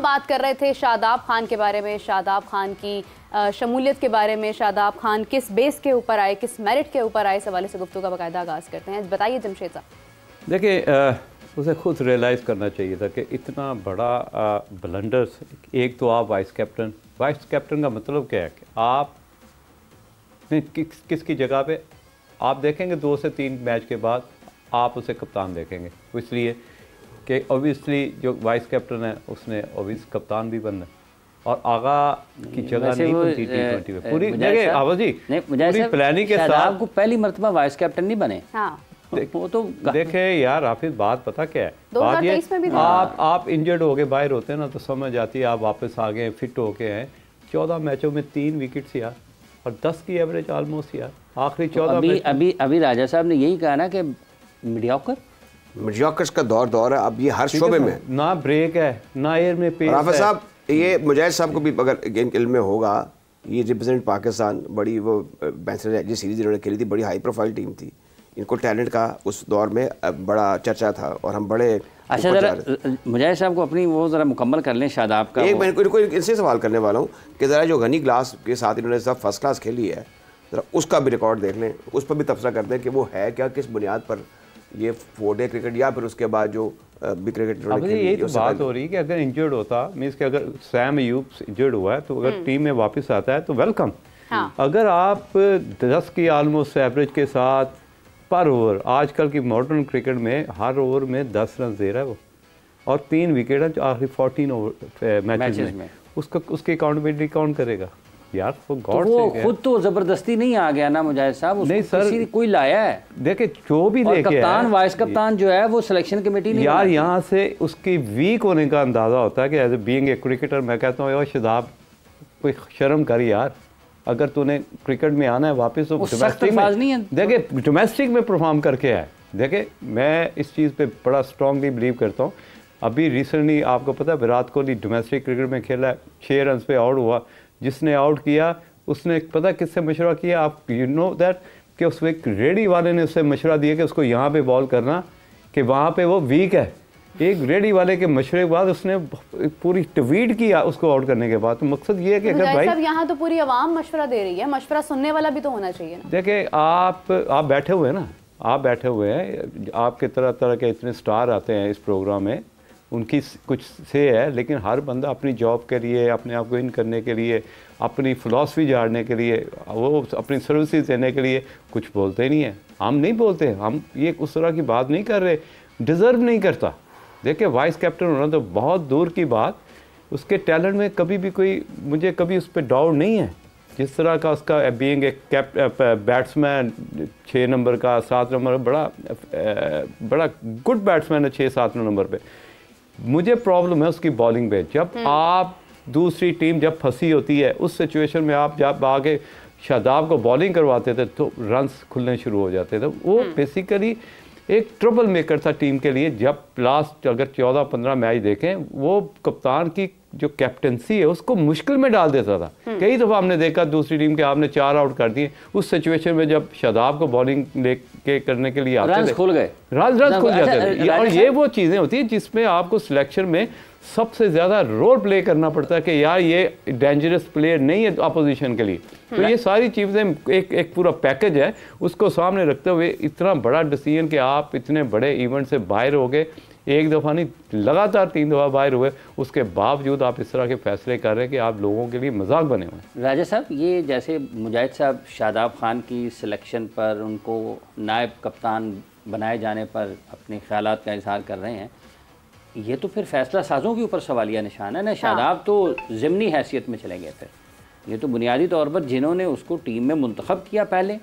बात कर रहे थे शादाब खान के बारे में, शादाब खान की शमूलियत के बारे में, शादाब खान किस बेस के ऊपर आए, किस मेरिट के ऊपर आए, इस हवाले से गुफ्तगू का बाकायदा आगाज़ करते हैं। बताइए जमशेद साहब। देखिए, उसे खुद रियलाइज़ करना चाहिए था कि इतना बड़ा ब्लंडर्स, एक तो आप वाइस कैप्टन का मतलब क्या है कि आप किसकी जगह पे आप देखेंगे 2 से 3 मैच के बाद आप उसे कप्तान देखेंगे, इसलिए कि ओबियसली जो वाइस कैप्टन है उसने ओबियस कप्तान भी बनना है और आगा की जगह नहीं बनती T20 में पूरी जगह। आवाज़ जी पूरी प्लानिंग के साथ आपको पहली मरतबा वाइस कैप्टन नहीं बने। हाँ। वो तो देखे यार हाफिज, बात पता क्या है, बात ये आप इंजर्ड हो गए बाहर होते हैं ना तो समझ आती है, आप वापस आ गए फिट होके हैं, 14 मैचों में 3 विकेट्स यार और 10 की एवरेज ऑलमोस्ट यार आखिरी 14 अभी राजा साहब ने यही कहा ना कि मीडियोकर्स का दौर है अब, ये हर शोबे में ना ब्रेक है ना एयर में पेस है। साहब ये मुजाहिद साहब को भी अगर गेम इल्म में होगा, ये रिप्रेजेंट पाकिस्तान बड़ी वो बैचलर सीरीज इन्होंने खेली थी, बड़ी हाई प्रोफाइल टीम थी, इनको टैलेंट का उस दौर में बड़ा चर्चा था और हम बड़े। अच्छा ज़रा मुजाहिद साहब को अपनी वो ज़रा मुकम्मल कर लें शादाब का। एक मैं इनको इनसे सवाल करने वाला हूँ कि ज़रा जो गनी ग्लास के साथ इन्होंने सब फर्स्ट क्लास खेली है, ज़रा उसका भी रिकॉर्ड देख लें, उस पर भी तबसरा करते हैं कि वो है क्या, किस बुनियाद पर ये 4 डे क्रिकेट या फिर उसके बाद जो भी क्रिकेट। अब यही तो बात हो रही है कि अगर इंजर्ड होता, मीन्स कि अगर सैम अयूब इंजर्ड हुआ है तो अगर टीम में वापस आता है तो वेलकम। हाँ। अगर आप 10 की ऑलमोस्ट एवरेज के साथ पर ओवर, आजकल की मॉडर्न क्रिकेट में हर ओवर में 10 रन दे रहा है वो और 3 विकेट है आखिरी 14 ओवर मैचेस में, उसकी अकाउंटेबिलिटी कौन करेगा यार? वो गॉड तो वो खुद तो जबरदस्ती नहीं आ गया ना मुजाहिद साहब, नहीं सर कोई लाया है। देखे जो भी लेके कप्तान वाइस कप्तान जो है वो सिलेक्शन कमेटी नहीं यार, यहाँ से उसकी वीक होने का अंदाजा होता है कि as a being a cricketer मैं कहता हूँ यार शादाब कोई शर्म कर यार, अगर तूने क्रिकेट में आना है वापस तो डोमेस्टिक में देखे, डोमेस्टिक में परफॉर्म करके आए। देखे मैं इस चीज़ पे बड़ा स्ट्रांगली बिलीव करता हूँ। अभी रिसेंटली आपको पता है विराट कोहली डोमेस्टिक क्रिकेट में खेला है, 6 रन पे आउट हुआ, जिसने आउट किया उसने पता किससे मशवरा किया, आप यू नो दैट कि उस एक रेडी वाले ने उससे मशवरा दिया कि उसको यहाँ पे बॉल करना कि वहाँ पे वो वीक है। एक रेडी वाले के मशवरे के बाद उसने पूरी ट्वीट किया उसको आउट करने के बाद। तो मकसद ये है कि अगर भाई यहाँ तो पूरी आवाम मशवरा दे रही है, मशवरा सुनने वाला भी तो होना चाहिए ना। देखिए आप बैठे हुए हैं ना, आप बैठे हुए हैं, आपके तरह तरह के इतने स्टार आते हैं इस प्रोग्राम में, उनकी कुछ से है, लेकिन हर बंदा अपनी जॉब के लिए, अपने आप को इन करने के लिए, अपनी फ़िलासफ़ी झाड़ने के लिए, वो अपनी सर्विसेज देने के लिए कुछ बोलते ही नहीं है। हम नहीं बोलते, हम ये उस तरह की बात नहीं कर रहे, डिज़र्व नहीं करता। देखिए वाइस कैप्टन होना तो बहुत दूर की बात, उसके टैलेंट में कभी भी कोई, मुझे कभी उस पर डाउट नहीं है। जिस तरह का उसका बीइंग ए बैट्समैन 6 नंबर का 7 नंबर बड़ा गुड बैट्समैन है 6-7 नंबर पे। मुझे प्रॉब्लम है उसकी बॉलिंग पे। जब आप दूसरी टीम जब फंसी होती है उस सिचुएशन में आप जब आगे शादाब को बॉलिंग करवाते थे तो रन्स खुलने शुरू हो जाते थे। वो बेसिकली एक ट्रबल मेकर था टीम के लिए। जब लास्ट अगर 14-15 मैच देखें, वो कप्तान की जो कैप्टनसी है उसको मुश्किल में डाल देता था। कई दफ़ा हमने देखा दूसरी टीम के आपने 4 आउट कर दिए, उस सिचुएशन में जब शादाब को बॉलिंग लेके करने के लिए आते थे, रन खुल गए, रन खुल जाते थे। और ये वो चीज़ें होती हैं जिसमें आपको सिलेक्शन में सबसे ज़्यादा रोल प्ले करना पड़ता है कि यार ये डेंजरस प्लेयर नहीं है अपोजिशन के लिए। तो ये सारी चीज़ें एक पूरा पैकेज है, उसको सामने रखते हुए इतना बड़ा डिसीजन कि आप इतने बड़े इवेंट से बाहर हो गए, एक दफ़ा नहीं लगातार 3 दफ़ा बाहर हुए, उसके बावजूद आप इस तरह के फैसले कर रहे हैं कि आप लोगों के लिए मजाक बने हुए। राजा साहब, ये जैसे मुजाहिद साहब शादाब खान की सिलेक्शन पर, उनको नायब कप्तान बनाए जाने पर अपने ख्यालात का इजहार कर रहे हैं, ये तो फिर फैसला साजों के ऊपर सवालिया निशान है ना। शादाब तो ज़िमनी हैसियत में चले गए थे, ये तो बुनियादी तौर पर जिन्होंने उसको टीम में मुंतखब किया पहले,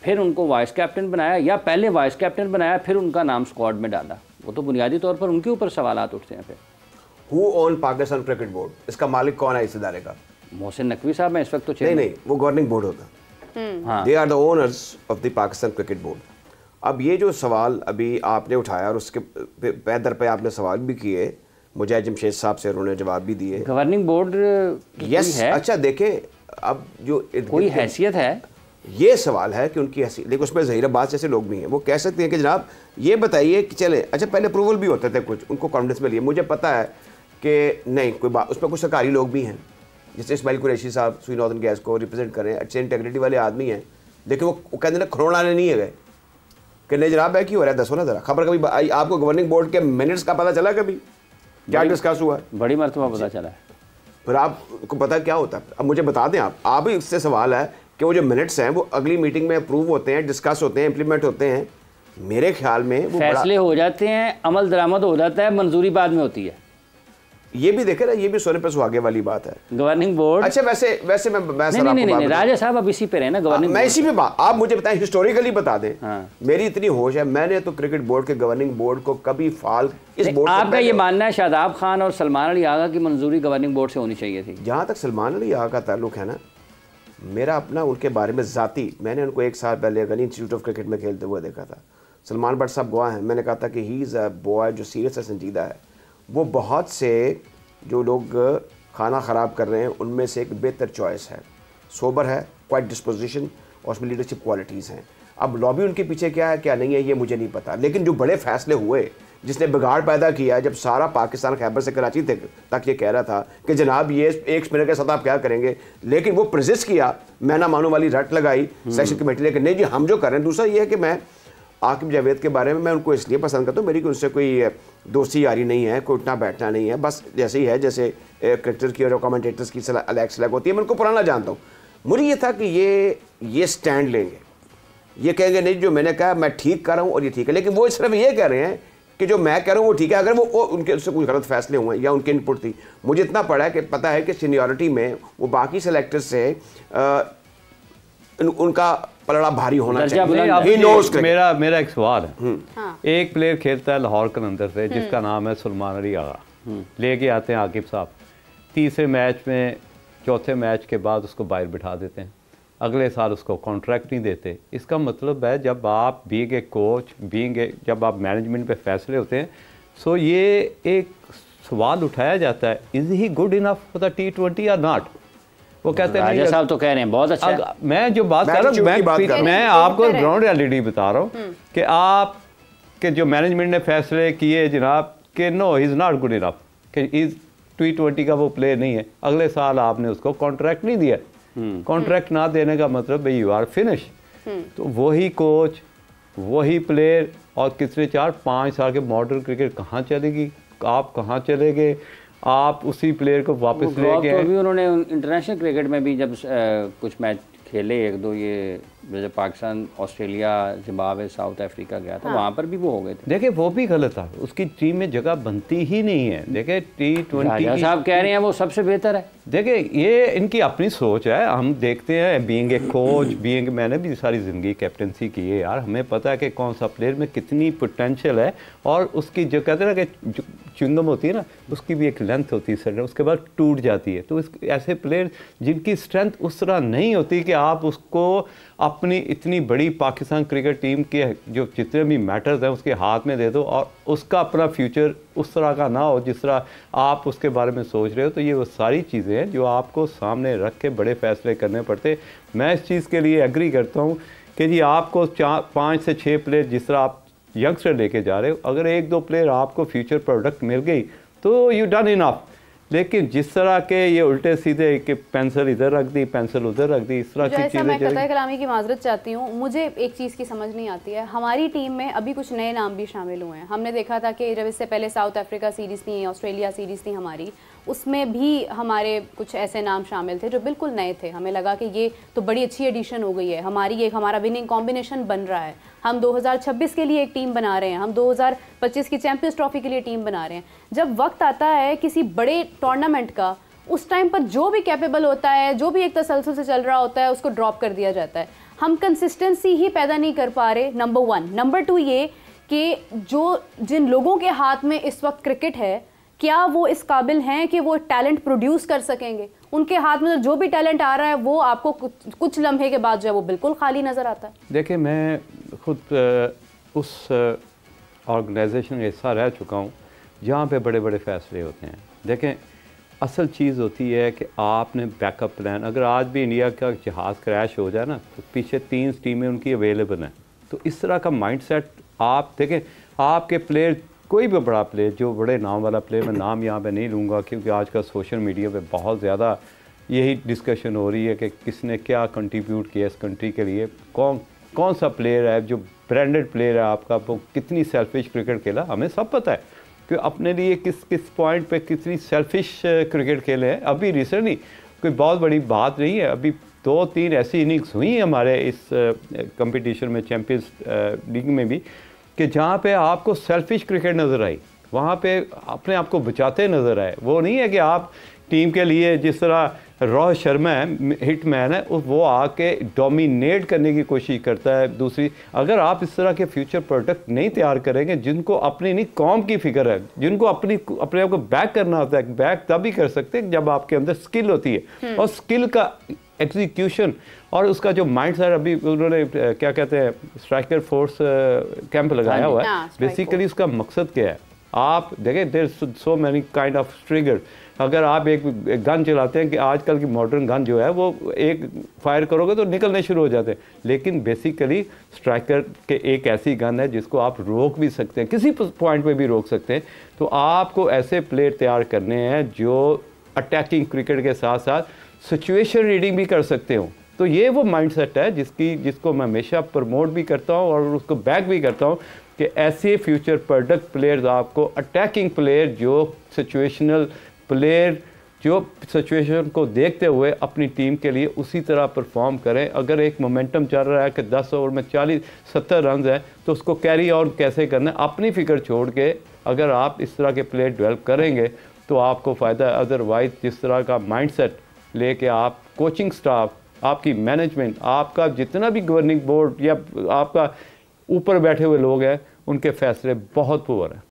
फिर उनको वाइस कैप्टन बनाया, या पहले वाइस कैप्टन बनाया फिर उनका नाम स्क्वाड में डाला, वो तो बुनियादी तौर पर उनके ऊपर सवालात उठते हैं। फिर who own Pakistan cricket board, इसका मालिक कौन है इस इदारे का? मोहसिन नकवी साहब हैं इस वक्त तो। नहीं, वो गवर्निंग बोर्ड होता, they are the owners of the Pakistan cricket board. अब ये जो सवाल अभी आपने उठाया और उसके पैदर पे आपने सवाल भी किए, मुझे जमशेद साहब से उन्होंने जवाब भी दिए। गवर्निंग बोर्ड यस, अच्छा देखें, अब जो कोई हैसियत है, ये सवाल है कि उनकी हैसियत, लेकिन उसमें ज़हीर बात जैसे लोग भी हैं, वो कह सकते हैं कि जनाब ये बताइए कि चले, अच्छा पहले अप्रूवल भी होते थे कुछ, उनको कॉन्फिडेंस में लिए। मुझे पता है कि नहीं कोई बात, उसमें कुछ सरकारी लोग भी हैं, जैसे इस्माइल कुरैशी साहब सुई नॉर्दर्न गैस को रिप्रेजेंट कर रहे हैं, अच्छे इंटेग्रिटी वाले आदमी हैं, लेकिन वो कहते हैं ना खरोड़ाने नहीं है गए कि नहीं जनाब है क्यों हो रहा है, दसो ना ज़रा खबर कभी आपको गवर्निंग बोर्ड के मिनट्स का पता चला कभी क्या डिस्कस हुआ? बड़ी मरतबा पता चला है। फिर आपको पता क्या होता है? अब मुझे बता दें आप ही, इससे सवाल है कि वो जो मिनट्स हैं वो अगली मीटिंग में अप्रूव होते हैं, डिस्कस होते हैं, इंप्लीमेंट होते हैं, मेरे ख्याल में वो फैसले हो जाते हैं, अमल दरामद हो जाता है, मंजूरी बाद में होती है। ये भी देखे ना, ये भी सोने पे सुहागे वाली बात है। गवर्निंग बोर्ड अच्छा वैसे मैं नहीं राजा साहब अब इसी पे रहे ना गवर्निंग, मैं इसी पे बात, आप मुझे बताएं हिस्टोरिकली बता दें। हाँ। मेरी इतनी होश है, मैंने तो क्रिकेट बोर्ड के गवर्निंग बोर्ड को कभी फाल इस बोर्ड आपका ये मानना है शादाब खान और सलमान अली आगा की मंजूरी गवर्निंग बोर्ड से होनी चाहिए थी? जहाँ तक सलमान अली आगा का ताल्लुक है ना, मेरा अपना उनके बारे में ज़ाती, मैंने उनको 1 साल पहले गनी इंस्टीट्यूट ऑफ क्रिकेट में खेलते हुए देखा था। सलमान भट्ट साहब गवाह हैं, मैंने कहा था कि ही इज़ अ बॉय जो सीरियस है, संजीदा है। वो बहुत से जो लोग खाना ख़राब कर रहे हैं उनमें से एक बेहतर चॉइस है, सोबर है, क्वाइट डिस्पोजिशन और उसमें लीडरशिप क्वालिटीज़ हैं। अब लॉबी उनके पीछे क्या है क्या नहीं है ये मुझे नहीं पता, लेकिन जो बड़े फैसले हुए जिसने बिगाड़ पैदा किया, जब सारा पाकिस्तान खैबर से कराची तक ये कह रहा था कि जनाब ये एक स्पिनर के साथ आप क्या करेंगे, लेकिन वो प्रजिस्ट किया, मैं ना मानू वाली रट लगाई सेक्शन कमेटी, लेकिन नहीं जी हम जो कर रहे हैं। दूसरा ये है कि मैं आकिब जावेद के बारे में मैं उनको इसलिए पसंद करता हूँ, मेरी उनसे कोई दोस्ती यारी नहीं है, कोई उठना बैठना नहीं है, बस जैसे ही है जैसे क्रिकेटर्स की और कमेंटेटर्स की अलग सेलेक्ट होती है, मैं उनको पुराना जानता हूँ। मुझे ये था कि ये स्टैंड लेंगे, ये कहेंगे नहीं जो मैंने कहा मैं ठीक कर रहा हूँ और ये ठीक है, लेकिन वो सिर्फ ये कह रहे हैं कि जो मैं कह रहा हूँ वो ठीक है। अगर वो उनके उससे कुछ गलत फैसले हुए या उनकी इनपुट थी, मुझे इतना पड़ा है कि पता है कि सीनियरिटी में वो बाकी सेलेक्टर्स से उनका पलड़ा भारी होना चाहिए। मेरा एक सवाल है। एक प्लेयर खेलता है लाहौर कलंदर से जिसका नाम है सलमान अली आगा, लेके आते हैं आकिब साहब, तीसरे मैच में चौथे मैच के बाद उसको बाहर बिठा देते हैं, अगले साल उसको कॉन्ट्रैक्ट नहीं देते। इसका मतलब है जब आप बीइंग ए कोच जब आप मैनेजमेंट पे फैसले होते हैं, सो ये एक सवाल उठाया जाता है, is he good enough for the T20 और नॉट? वो कहते हैं राजा साहब तो कह रहे हैं बहुत अच्छा है। मैं जो बात कर रहा हूँ मैं आपको ग्राउंड रियलिटी बता रहा हूँ कि आप के जो मैनेजमेंट ने फैसले किए जनाब कि no he is not good enough, कि इज़ T20 का वो प्लेयर नहीं है, अगले साल आपने उसको कॉन्ट्रैक्ट नहीं दिया। कॉन्ट्रैक्ट ना देने का मतलब भाई यू आर फिनिश। तो वही कोच वही प्लेयर और कितने 4-5 साल के मॉडर्न क्रिकेट कहाँ चलेगी, आप कहाँ चले गए? आप उसी प्लेयर को वापस लेके तो अभी उन्होंने इंटरनेशनल क्रिकेट में भी जब कुछ मैच खेले, 1-2 ये जब Pakistan Australia Zimbabwe south Africa गया था, वहाँ पर भी वो हो गए थे। देखिए वो भी गलत था, उसकी टीम में जगह बनती ही नहीं है। देखिए T20 साहब कह रहे हैं वो सबसे बेहतर है। देखिए ये इनकी अपनी सोच है, हम देखते हैं बीइंग ए कोच मैंने भी सारी ज़िंदगी कैप्टनसी की है यार, हमें पता है कि कौन सा प्लेयर में कितनी पोटेंशियल है, और उसकी जो कहते हैं ना कि च्युइंगम होती है ना, उसकी भी एक लेंथ होती है, उसके बाद टूट जाती है। तो ऐसे प्लेयर जिनकी स्ट्रेंथ उस तरह नहीं होती कि आप उसको अपनी इतनी बड़ी पाकिस्तान क्रिकेट टीम के जो जितने भी मैटर्स हैं उसके हाथ में दे दो और उसका अपना फ्यूचर उस तरह का ना हो जिस तरह आप उसके बारे में सोच रहे हो। तो ये वो सारी चीज़ें हैं जो आपको सामने रख के बड़े फैसले करने पड़ते। मैं इस चीज़ के लिए एग्री करता हूँ कि जी आपको 5 से 6 प्लेयर जिस तरह आप यंगस्टर लेके जा रहे हो, अगर 1-2 प्लेयर आपको फ्यूचर प्रोडक्ट मिल गई तो यू डन इनफ। लेकिन जिस तरह के ये उल्टे सीधे कि पेंसिल इधर रख दी पेंसिल उधर रख दी, इस तरह की चीज़ें। मैं कतई कलामी की माजरत चाहती हूँ, मुझे एक चीज़ की समझ नहीं आती है। हमारी टीम में अभी कुछ नए नाम भी शामिल हुए हैं। हमने देखा था कि जब इससे पहले साउथ अफ्रीका सीरीज़ थी, ऑस्ट्रेलिया सीरीज़ थी हमारी, उसमें भी हमारे कुछ ऐसे नाम शामिल थे जो बिल्कुल नए थे। हमें लगा कि ये तो बड़ी अच्छी एडिशन हो गई है हमारी, एक हमारा विनिंग कॉम्बिनेशन बन रहा है, हम 2026 के लिए एक टीम बना रहे हैं, हम 2025 की चैंपियंस ट्रॉफी के लिए टीम बना रहे हैं। जब वक्त आता है किसी बड़े टूर्नामेंट का, उस टाइम पर जो भी कैपेबल होता है, जो भी एक तसलसल से चल रहा होता है, उसको ड्रॉप कर दिया जाता है। हम कंसिस्टेंसी ही पैदा नहीं कर पा रहे, नंबर 1। नंबर 2 ये कि जिन लोगों के हाथ में इस वक्त क्रिकेट है, क्या वो इस काबिल हैं कि वो टैलेंट प्रोड्यूस कर सकेंगे? उनके हाथ में जो भी टैलेंट आ रहा है वो आपको कुछ लम्हे के बाद जो है वो बिल्कुल खाली नज़र आता है। देखिए मैं खुद उस ऑर्गेनाइजेशन का हिस्सा रह चुका हूँ जहाँ पे बड़े बड़े फैसले होते हैं। देखें असल चीज़ होती है कि आपने बैकअप प्लान, अगर आज भी इंडिया का जहाज़ क्रैश हो जाए ना तो पीछे 3 टीमें उनकी अवेलेबल हैं। तो इस तरह का माइंडसेट आप देखें, आपके प्लेयर कोई भी बड़ा प्लेयर, जो बड़े नाम वाला प्लेयर, मैं नाम यहाँ पे नहीं लूँगा क्योंकि आजकल सोशल मीडिया पे बहुत ज़्यादा यही डिस्कशन हो रही है कि किसने क्या कंट्रीब्यूट किया इस कंट्री के लिए, कौन सा प्लेयर है जो ब्रांडेड प्लेयर है आपका, वो कितनी सेल्फिश क्रिकेट खेला, हमें सब पता है कि अपने लिए किस पॉइंट पे कितनी सेल्फिश क्रिकेट खेले हैं। अभी रिसेंटली कोई बहुत बड़ी बात नहीं है, अभी 2-3 ऐसी इनिंग्स हुई हैं हमारे इस कंपटीशन में, चैम्पियंस लीग में भी, कि जहाँ पे आपको सेल्फिश क्रिकेट नज़र आई, वहाँ पे अपने आप को बचाते नज़र आए। वो नहीं है कि आप टीम के लिए, जिस तरह रोहित शर्मा है, हिटमैन है, वो आके डोमिनेट करने की कोशिश करता है। दूसरी, अगर आप इस तरह के फ्यूचर प्रोडक्ट नहीं तैयार करेंगे जिनको अपनी नहीं कौम की फिक्र है, जिनको अपने आप को बैक करना होता है, बैक तभी कर सकते हैं जब आपके अंदर स्किल होती है, और स्किल का एग्जीक्यूशन और उसका जो माइंड सेट, अभी उन्होंने क्या कहते हैं स्ट्राइकर फोर्स कैंप लगाया हुआ है। बेसिकली उसका मकसद क्या है, आप देखें there so many kind of trigger. अगर आप एक गन चलाते हैं कि आजकल की मॉडर्न गन जो है वो एक फायर करोगे तो निकलने शुरू हो जाते हैं, लेकिन बेसिकली स्ट्राइकर के एक ऐसी गन है जिसको आप रोक भी सकते हैं, किसी पॉइंट पे भी रोक सकते हैं। तो आपको ऐसे प्लेयर तैयार करने हैं जो अटैकिंग क्रिकेट के साथ साथ सिचुएशन रीडिंग भी कर सकते हो। तो ये वो माइंडसेट है जिसको मैं हमेशा प्रमोट भी करता हूँ और उसको बैक भी करता हूँ कि ऐसे फ्यूचर प्रोडक्ट प्लेयर्स आपको, अटैकिंग प्लेयर जो सिचुएशनल प्लेयर, जो सिचुएशन को देखते हुए अपनी टीम के लिए उसी तरह परफॉर्म करें। अगर एक मोमेंटम चल रहा है कि 10 ओवर में 40-70 रन है तो उसको कैरी ऑन कैसे करना है, अपनी फिक्र छोड़ के अगर आप इस तरह के प्लेयर डेवलप करेंगे तो आपको फ़ायदा है। अदरवाइज़ जिस तरह का माइंडसेट लेके आप, कोचिंग स्टाफ, आपकी मैनेजमेंट, आपका जितना भी गवर्निंग बोर्ड या आपका ऊपर बैठे हुए लोग हैं, उनके फैसले बहुत पुअर हैं।